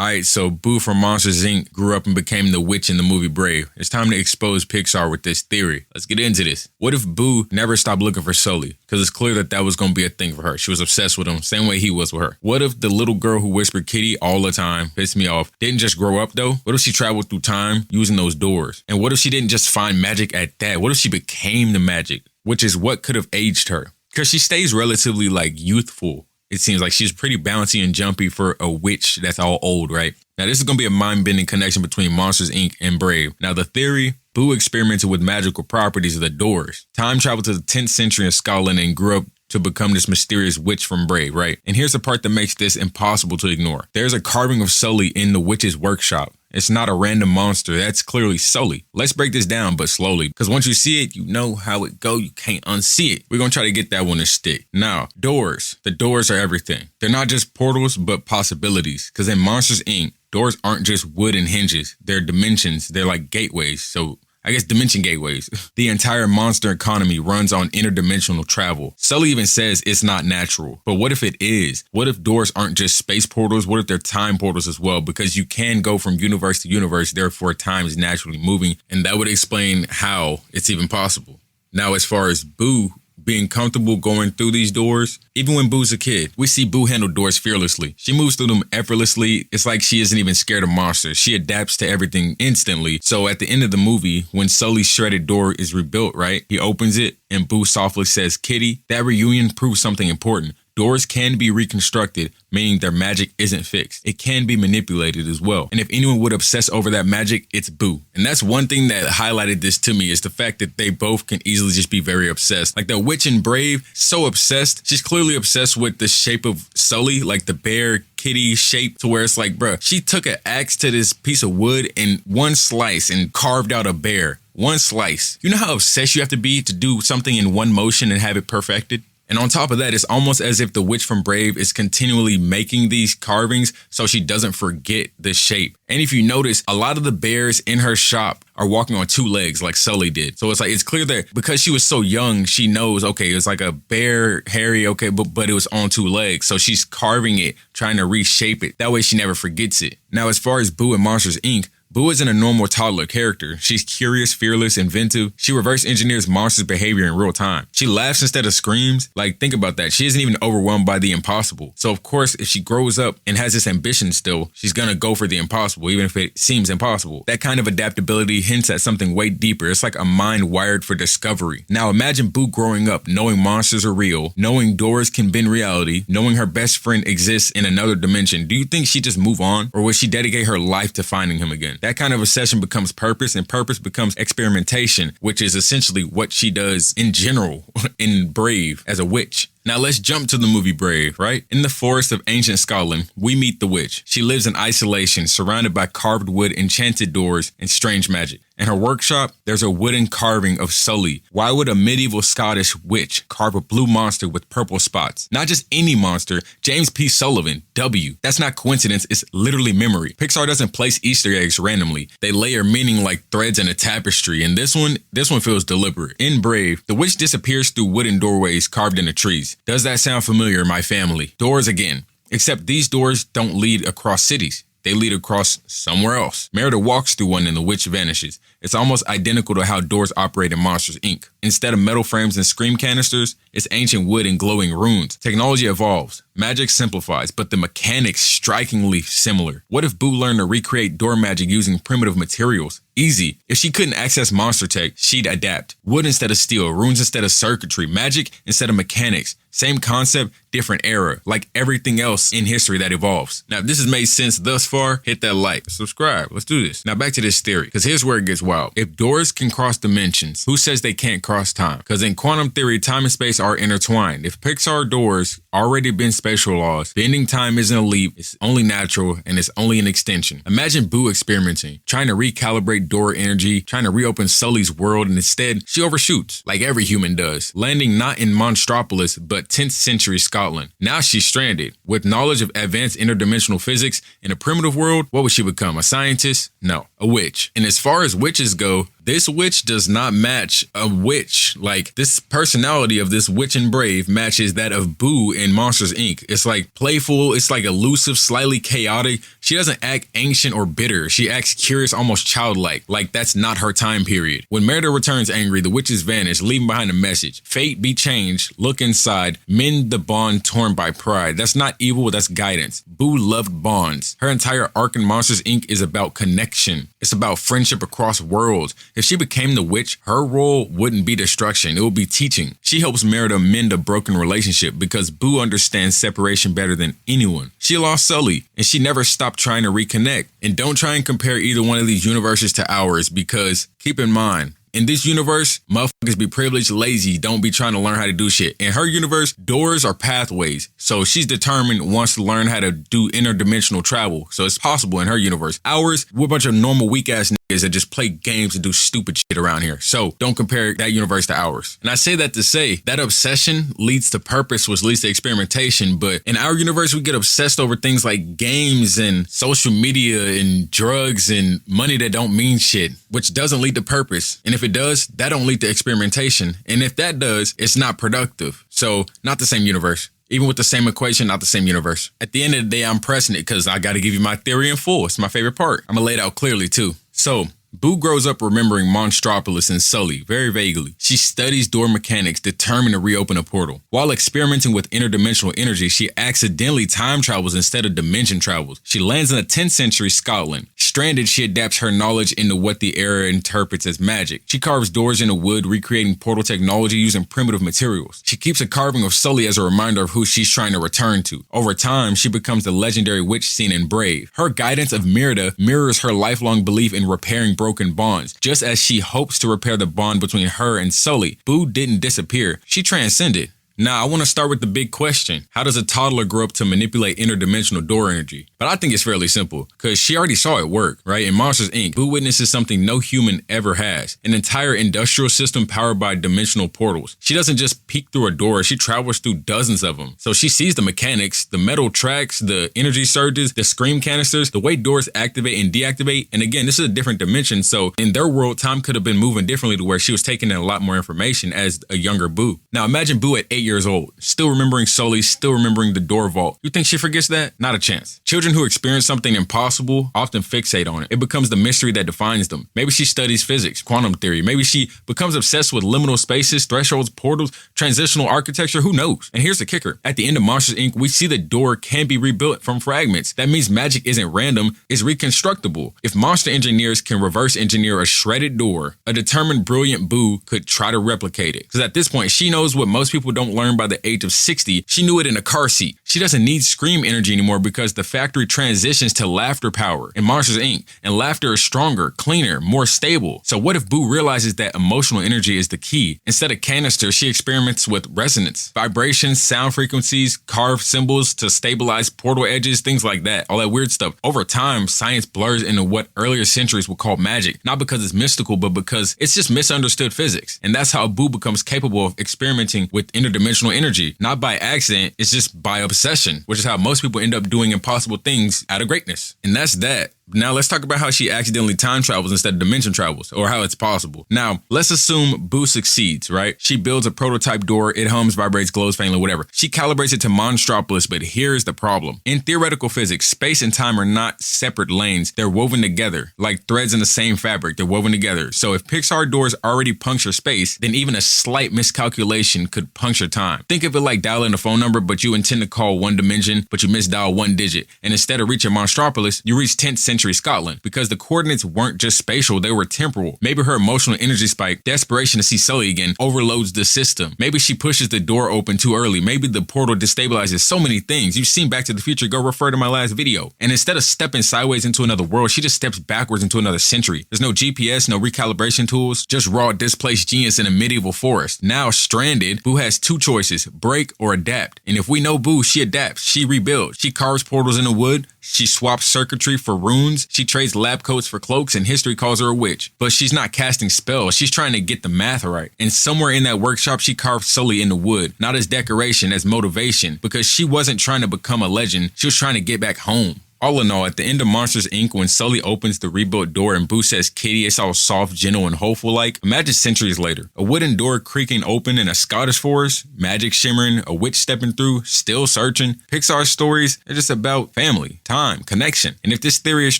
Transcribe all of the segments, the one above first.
Alright, so Boo from Monsters Inc. grew up and became the witch in the movie Brave. It's time to expose Pixar with this theory. Let's get into this. What if Boo never stopped looking for Sully? Because it's clear that that was going to be a thing for her. She was obsessed with him, same way he was with her. What if the little girl who whispered kitty all the time, pissed me off, didn't just grow up though? What if she traveled through time using those doors? And what if she didn't just find magic at that? What if she became the magic? Which is what could have aged her. Because she stays relatively youthful. It seems like she's pretty bouncy and jumpy for a witch that's all old, right? Now, this is going to be a mind-bending connection between Monsters, Inc. and Brave. Now, the theory, Boo experimented with magical properties of the doors. Time traveled to the 10th century in Scotland and grew up to become this mysterious witch from Brave, right? And here's the part that makes this impossible to ignore. There's a carving of Sully in the witch's workshop. It's not a random monster. That's clearly Sully. Let's break this down, but slowly, because once you see it, you know how it go. You can't unsee it. We're going to try to get that one to stick. Now, doors. The doors are everything. They're not just portals, but possibilities. Because in Monsters, Inc., doors aren't just wood and hinges. They're dimensions. They're like gateways. So I guess dimension gateways. The entire monster economy runs on interdimensional travel. Sully even says it's not natural. But what if it is? What if doors aren't just space portals? What if they're time portals as well? Because you can go from universe to universe, therefore time is naturally moving. And that would explain how it's even possible. Now, as far as Boo being comfortable going through these doors, even when Boo's a kid, we see Boo handle doors fearlessly. She moves through them effortlessly. It's like she isn't even scared of monsters. She adapts to everything instantly. So at the end of the movie, when Sully's shredded door is rebuilt, right? He opens it and Boo softly says, "Kitty." That reunion proves something important. Doors can be reconstructed, meaning their magic isn't fixed. It can be manipulated as well. And if anyone would obsess over that magic, it's Boo. And that's one thing that highlighted this to me is the fact that they both can easily just be very obsessed. Like the witch in Brave, so obsessed. She's clearly obsessed with the shape of Sully, like the bear kitty shape, to where it's like, bruh, she took an axe to this piece of wood in one slice and carved out a bear. One slice. You know how obsessed you have to be to do something in one motion and have it perfected? And on top of that, it's almost as if the witch from Brave is continually making these carvings so she doesn't forget the shape. And if you notice, a lot of the bears in her shop are walking on two legs like Sully did. So it's clear that because she was so young, she knows, okay, it's like a bear, hairy, okay, but it was on two legs. So she's carving it, trying to reshape it. That way she never forgets it. Now, as far as Boo and Monsters, Inc., Boo isn't a normal toddler character. She's curious, fearless, inventive. She reverse engineers monsters' behavior in real time. She laughs instead of screams. Like, think about that. She isn't even overwhelmed by the impossible. So, of course, if she grows up and has this ambition still, she's gonna go for the impossible, even if it seems impossible. That kind of adaptability hints at something way deeper. It's like a mind wired for discovery. Now, imagine Boo growing up, knowing monsters are real, knowing doors can bend reality, knowing her best friend exists in another dimension. Do you think she'd just move on? Or would she dedicate her life to finding him again? That kind of obsession becomes purpose, and purpose becomes experimentation, which is essentially what she does in general in Brave as a witch. Now let's jump to the movie Brave, right? In the forest of ancient Scotland, we meet the witch. She lives in isolation, surrounded by carved wood, enchanted doors, and strange magic. In her workshop, there's a wooden carving of Sully. Why would a medieval Scottish witch carve a blue monster with purple spots? Not just any monster, James P. Sullivan, W. That's not coincidence, it's literally memory. Pixar doesn't place Easter eggs randomly. They layer meaning like threads in a tapestry, and this one feels deliberate. In Brave, the witch disappears through wooden doorways carved into trees. Does that sound familiar, my family? Doors again. Except these doors don't lead across cities. They lead across somewhere else. Merida walks through one and the witch vanishes. It's almost identical to how doors operate in Monsters, Inc. Instead of metal frames and scream canisters, it's ancient wood and glowing runes. Technology evolves. Magic simplifies, but the mechanics strikingly similar. What if Boo learned to recreate door magic using primitive materials? Easy. If she couldn't access monster tech, she'd adapt. Wood instead of steel, runes instead of circuitry, magic instead of mechanics. Same concept, different era, like everything else in history that evolves. Now, if this has made sense thus far, hit that like, subscribe. Let's do this. Now, back to this theory, because here's where it gets wild. If doors can cross dimensions, who says they can't cross time? Because in quantum theory, time and space are intertwined. If Pixar doors already been spatial laws, bending time isn't a leap, it's only natural, and it's only an extension. Imagine Boo experimenting, trying to recalibrate manipulate door energy, trying to reopen Sully's world, and instead, she overshoots, like every human does, landing not in Monstropolis, but 10th century Scotland. Now she's stranded. With knowledge of advanced interdimensional physics in a primitive world, what would she become? A scientist? No, a witch. And as far as witches go, this witch does not match a witch. Like, this personality of this witch and brave matches that of Boo in Monsters, Inc. It's like playful, it's like elusive, slightly chaotic. She doesn't act ancient or bitter. She acts curious, almost childlike. Like, that's not her time period. When Merida returns angry, the witches vanish, leaving behind a message. Fate be changed, look inside, mend the bond torn by pride. That's not evil, that's guidance. Boo loved bonds. Her entire arc in Monsters, Inc. is about connection. It's about friendship across worlds. If she became the witch, her role wouldn't be destruction, it would be teaching. She helps Merida mend a broken relationship because Boo understands separation better than anyone. She lost Sully, and she never stopped trying to reconnect. And don't try and compare either one of these universes to ours, because keep in mind, in this universe, motherfuckers be privileged, lazy, don't be trying to learn how to do shit. In her universe, doors are pathways. So she's determined, wants to learn how to do interdimensional travel. So it's possible in her universe. Ours, we're a bunch of normal weak ass niggas that just play games and do stupid shit around here. So don't compare that universe to ours. And I say that to say that obsession leads to purpose, which leads to experimentation. But in our universe, we get obsessed over things like games and social media and drugs and money that don't mean shit, which doesn't lead to purpose. And if it does, that don't lead to experimentation. And if that does, it's not productive. So not the same universe. Even with the same equation, not the same universe. At the end of the day, I'm pressing it because I got to give you my theory in full. It's my favorite part. I'm going to lay it out clearly too. So Boo grows up remembering Monstropolis and Sully very vaguely. She studies door mechanics, determined to reopen a portal. While experimenting with interdimensional energy, she accidentally time travels instead of dimension travels. She lands in a 10th century Scotland. Stranded, she adapts her knowledge into what the era interprets as magic. She carves doors into wood, recreating portal technology using primitive materials. She keeps a carving of Sully as a reminder of who she's trying to return to. Over time, she becomes the legendary witch seen in Brave. Her guidance of Merida mirrors her lifelong belief in repairing broken bonds. Just as she hopes to repair the bond between her and Sully, Boo didn't disappear. She transcended. Now, I want to start with the big question. How does a toddler grow up to manipulate interdimensional door energy? But I think it's fairly simple, because she already saw it work, right? In Monsters, Inc., Boo witnesses something no human ever has. An entire industrial system powered by dimensional portals. She doesn't just peek through a door, she travels through dozens of them. So she sees the mechanics, the metal tracks, the energy surges, the scream canisters, the way doors activate and deactivate. And again, this is a different dimension, so in their world, time could have been moving differently to where she was taking in a lot more information as a younger Boo. Now imagine Boo at 8 years old, still remembering Sully, still remembering the door vault. You think she forgets that? Not a chance. Children who experience something impossible often fixate on it. It becomes the mystery that defines them. Maybe she studies physics, quantum theory. Maybe she becomes obsessed with liminal spaces, thresholds, portals, transitional architecture. Who knows? And here's the kicker. At the end of Monsters, Inc., we see the door can be rebuilt from fragments. That means magic isn't random, it's reconstructible. If monster engineers can reverse engineer a shredded door, a determined brilliant Boo could try to replicate it. Because at this point, she knows what most people don't learn by the age of 60. She knew it in a car seat. She doesn't need scream energy anymore because the factory transitions to laughter power in Monsters, Inc. And laughter is stronger, cleaner, more stable. So what if Boo realizes that emotional energy is the key? Instead of canister, she experiments with resonance, vibrations, sound frequencies, carved symbols to stabilize portal edges, things like that, all that weird stuff. Over time, science blurs into what earlier centuries would call magic, not because it's mystical, but because it's just misunderstood physics. And that's how Boo becomes capable of experimenting with interdimensional energy, not by accident, it's just by obsession, which is how most people end up doing impossible things out of greatness. And that's that. Now let's talk about how she accidentally time travels instead of dimension travels, or how it's possible. Now, let's assume Boo succeeds, right? She builds a prototype door, it hums, vibrates, glows faintly, whatever. She calibrates it to Monstropolis, but here's the problem. In theoretical physics, space and time are not separate lanes, they're woven together, like threads in the same fabric, they're woven together. So if Pixar doors already puncture space, then even a slight miscalculation could puncture time. Think of it like dialing a phone number, but you intend to call one dimension, but you misdial one digit. And instead of reaching Monstropolis, you reach 10th century Scotland, because the coordinates weren't just spatial, they were temporal. Maybe her emotional energy spike, desperation to see Sully again, overloads the system. Maybe she pushes the door open too early. Maybe the portal destabilizes. So many things. You've seen Back to the Future, go refer to my last video. And instead of stepping sideways into another world, she just steps backwards into another century. There's no GPS, no recalibration tools, just raw displaced genius in a medieval forest. Now stranded, Boo has two choices, break or adapt. And if we know Boo, she adapts, she rebuilds, she carves portals into wood, she swaps circuitry for runes, wounds, she trades lab coats for cloaks, and history calls her a witch. But she's not casting spells, she's trying to get the math right. And somewhere in that workshop, she carved Sully in the wood, not as decoration, as motivation, because she wasn't trying to become a legend, she was trying to get back home. All in all, at the end of Monsters Inc., when Sully opens the rebuilt door and Boo says Kitty, it's all soft, gentle, and hopeful-like, imagine centuries later. A wooden door creaking open in a Scottish forest, magic shimmering, a witch stepping through, still searching. Pixar's stories are just about family, time, connection. And if this theory is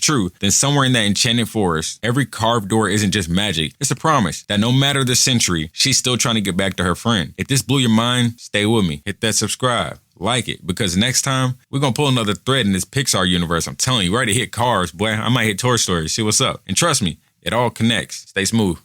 true, then somewhere in that enchanted forest, every carved door isn't just magic, it's a promise that no matter the century, she's still trying to get back to her friend. If this blew your mind, stay with me. Hit that subscribe. Like it, because next time we're gonna pull another thread in this Pixar universe. I'm telling you, we already hit Cars, boy. I might hit Toy Story, see what's up. And trust me, it all connects. Stay smooth.